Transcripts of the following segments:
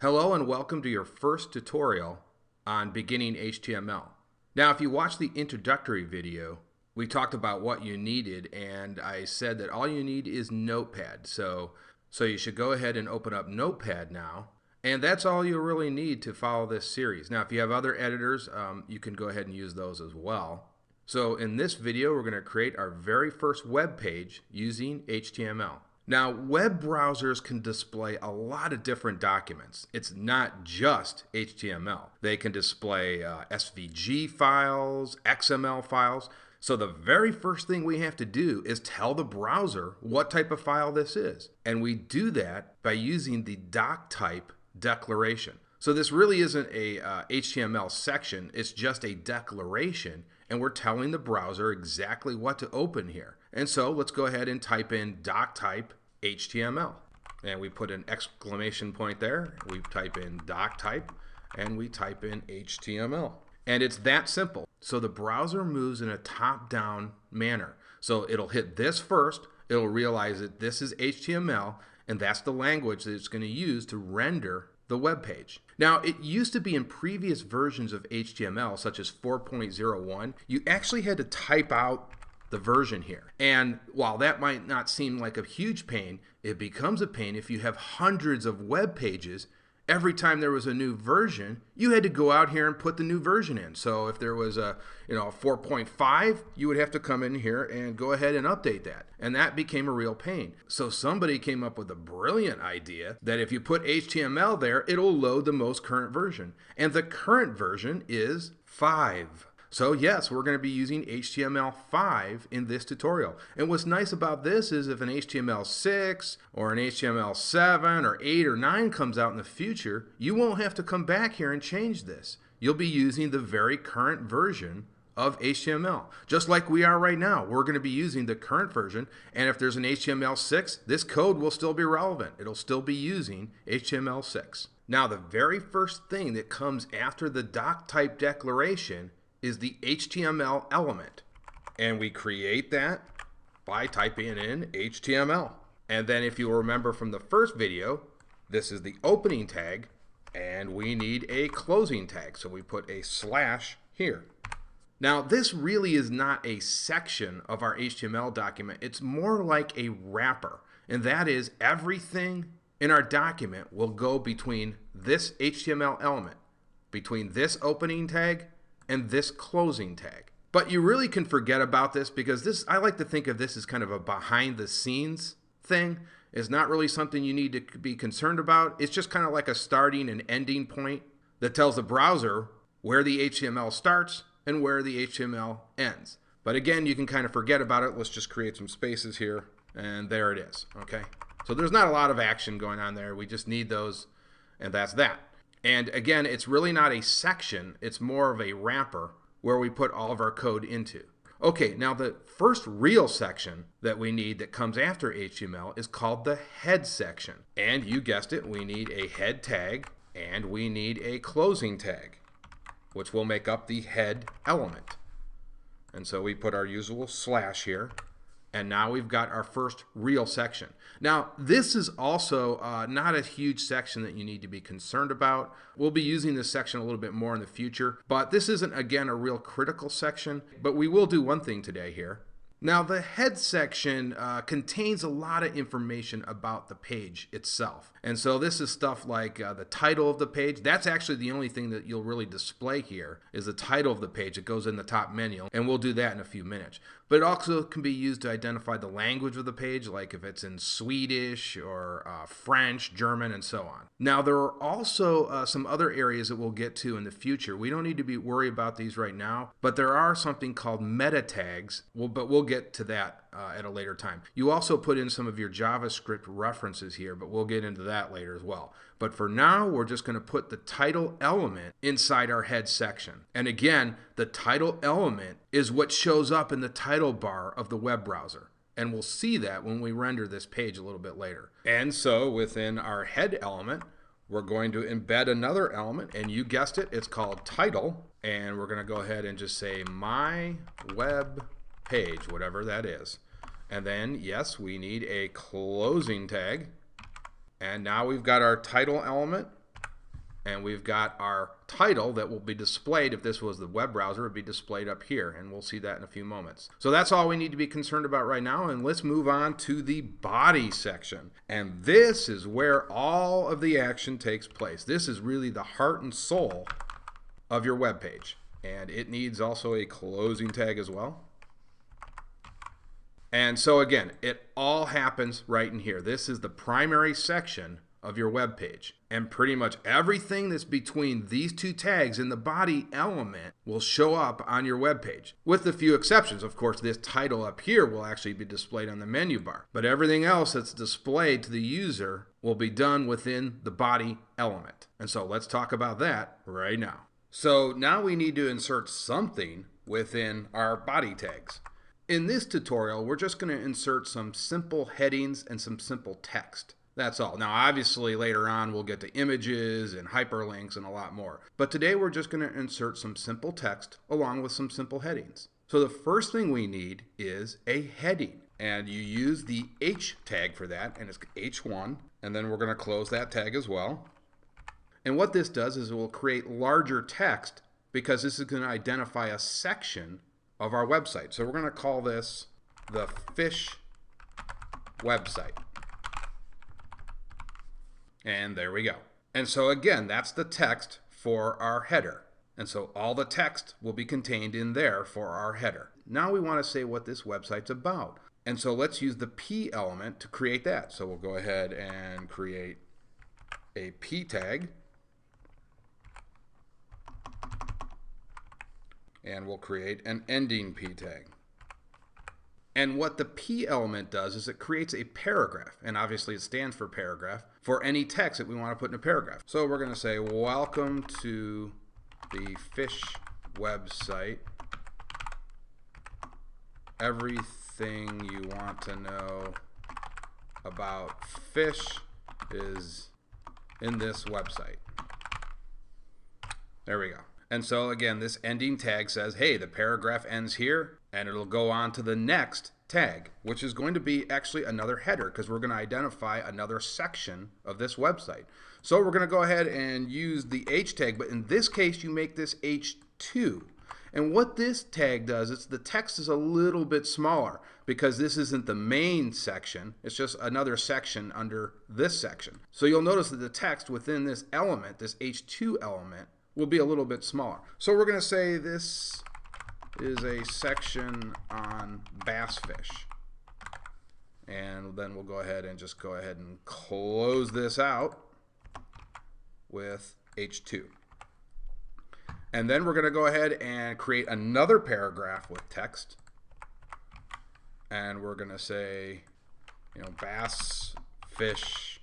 Hello and welcome to your first tutorial on beginning HTML. Now, if you watched the introductory video, we talked about what you needed, and I said that all you need is Notepad. So you should go ahead and open up Notepad now, and that's all you really need to follow this series. Now, if you have other editors, you can go ahead and use those as well. So in this video, we're going to create our very first web page using HTML. Now, web browsers can display a lot of different documents. It's not just HTML. They can display SVG files, XML files. So the very first thing we have to do is tell the browser what type of file this is. And we do that by using the doc type declaration. So this really isn't a HTML section, it's just a declaration, and we're telling the browser exactly what to open here. And so let's go ahead and type in doc type HTML. And we put an exclamation point there, we type in doc type, and we type in HTML. And it's that simple. So the browser moves in a top-down manner. So it'll hit this first, it'll realize that this is HTML, and that's the language that it's going to use to render the web page. Now, it used to be in previous versions of HTML, such as 4.01, you actually had to type out the version here. And while that might not seem like a huge pain, it becomes a pain if you have hundreds of web pages. Every time there was a new version, you had to go out here and put the new version in. So if there was a 4.5, you would have to come in here and go ahead and update that. And that became a real pain. So somebody came up with a brilliant idea that if you put HTML there, it'll load the most current version. And the current version is 5. So yes, we're going to be using HTML5 in this tutorial. And what's nice about this is if an HTML6 or an HTML7 or 8 or 9 comes out in the future, you won't have to come back here and change this. You'll be using the very current version of HTML. Just like we are right now, we're going to be using the current version. And if there's an HTML6, this code will still be relevant. It'll still be using HTML6. Now, the very first thing that comes after the doc type declaration is the HTML element. And we create that by typing in HTML. And then if you remember from the first video, this is the opening tag, and we need a closing tag. So we put a slash here. Now, this really is not a section of our HTML document. It's more like a wrapper. And that is everything in our document will go between this HTML element, between this opening tag, and this closing tag. But you really can forget about this because I like to think of this as kind of a behind the scenes thing. It's not really something you need to be concerned about. It's just kind of like a starting and ending point that tells the browser where the HTML starts and where the HTML ends. But again, you can kind of forget about it. Let's just create some spaces here, and there it is, okay? So there's not a lot of action going on there. We just need those, and that's that. And again, it's really not a section, it's more of a wrapper where we put all of our code into. Okay, now the first real section that we need that comes after HTML is called the head section. And you guessed it, we need a head tag and we need a closing tag, which will make up the head element. And so we put our usual slash here. And now we've got our first real section. Now, this is also not a huge section that you need to be concerned about. We'll be using this section a little bit more in the future, but this isn't, again, a real critical section. But we will do one thing today here. Now, the head section contains a lot of information about the page itself. And so this is stuff like the title of the page. That's actually the only thing that you'll really display here is the title of the page. It goes in the top menu, and we'll do that in a few minutes. But it also can be used to identify the language of the page, like if it's in Swedish or French, German, and so on. Now, there are also some other areas that we'll get to in the future. We don't need to be worried about these right now, but there are something called meta tags, but we'll get to that at a later time. You also put in some of your JavaScript references here, but we'll get into that later as well. But for now, we're just going to put the title element inside our head section. And again, the title element is what shows up in the title bar of the web browser. And we'll see that when we render this page a little bit later. And so within our head element, we're going to embed another element, and you guessed it, it's called title. And we're going to go ahead and just say my web page, whatever that is. And then, yes, we need a closing tag. And now we've got our title element And we've got our title that will be displayed. If this was the web browser, it would be displayed up here, and we'll see that in a few moments. So that's all we need to be concerned about right now, and let's move on to the body section. And this is where all of the action takes place. This is really the heart and soul of your web page, and it needs also a closing tag as well. And so again, it all happens right in here. This is the primary section of your web page, and pretty much everything that's between these two tags in the body element will show up on your web page, with a few exceptions. Of course, this title up here will actually be displayed on the menu bar, but everything else that's displayed to the user will be done within the body element. And so let's talk about that right now. So now we need to insert something within our body tags. In this tutorial, we're just going to insert some simple headings and some simple text. That's all. Now, obviously, later on, we'll get to images and hyperlinks and a lot more. But today, we're just going to insert some simple text along with some simple headings. So the first thing we need is a heading. And you use the H tag for that, and it's H1. And then we're going to close that tag as well. And what this does is it will create larger text because this is going to identify a section of our website. So we're going to call this the fish website. And there we go. And so again, that's the text for our header. And so all the text will be contained in there for our header. Now we want to say what this website's about. And so let's use the P element to create that. So we'll go ahead and create a P tag. And we'll create an ending P tag. And what the P element does is it creates a paragraph, and obviously it stands for paragraph, for any text that we want to put in a paragraph. So we're going to say, welcome to the fish website. Everything you want to know about fish is in this website. There we go. And so again, this ending tag says, hey, the paragraph ends here, and it'll go on to the next tag, which is going to be actually another header because we're going to identify another section of this website. So we're going to go ahead and use the H tag, but in this case, you make this H2. And what this tag does is the text is a little bit smaller because this isn't the main section. It's just another section under this section. So you'll notice that the text within this element, this H2 element, will be a little bit smaller. So we're going to say this is a section on bass fish. And then we'll go ahead and just go ahead and close this out with H2. And then we're going to go ahead and create another paragraph with text. And we're going to say, bass fish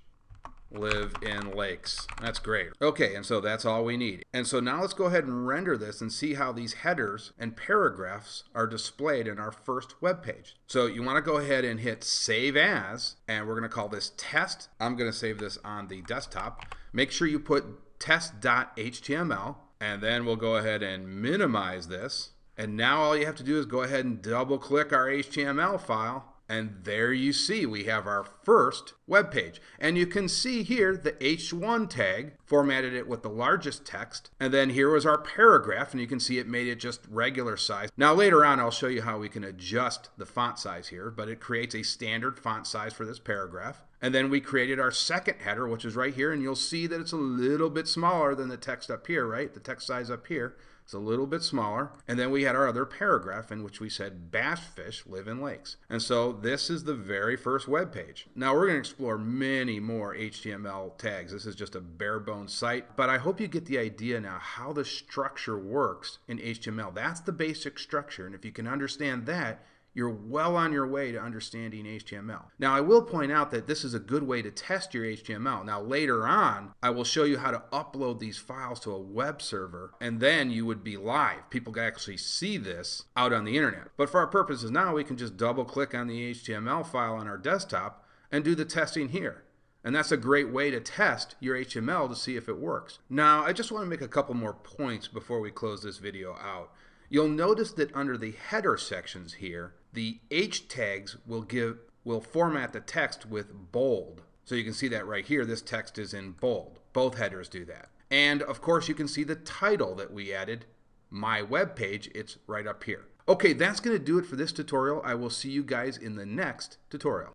live in lakes. That's great. Okay, and so that's all we need. And so now let's go ahead and render this and see how these headers and paragraphs are displayed in our first web page. So you want to go ahead and hit Save As, and we're going to call this Test. I'm going to save this on the desktop. Make sure you put test.html, and then we'll go ahead and minimize this. And now all you have to do is go ahead and double click our HTML file. And there you see we have our first web page. And you can see here the H1 tag formatted it with the largest text. And then here was our paragraph, and you can see it made it just regular size. Now later on I'll show you how we can adjust the font size here, but it creates a standard font size for this paragraph. And then we created our second header, which is right here, and you'll see that it's a little bit smaller than the text up here, right? The text size up here. It's a little bit smaller. And then we had our other paragraph in which we said bass fish live in lakes. And so this is the very first web page. Now we're going to explore many more HTML tags. This is just a bare bones site, but I hope you get the idea now how the structure works in HTML. That's the basic structure, and if you can understand that, you're well on your way to understanding HTML. Now, I will point out that this is a good way to test your HTML. Now, later on, I will show you how to upload these files to a web server, and then you would be live. People can actually see this out on the internet. But for our purposes now, we can just double click on the HTML file on our desktop and do the testing here. And that's a great way to test your HTML to see if it works. Now, I just want to make a couple more points before we close this video out. You'll notice that under the header sections here, the H tags will format the text with bold. So you can see that right here, this text is in bold. Both headers do that. And of course, you can see the title that we added, my web page. It's right up here. Okay, that's going to do it for this tutorial. I will see you guys in the next tutorial.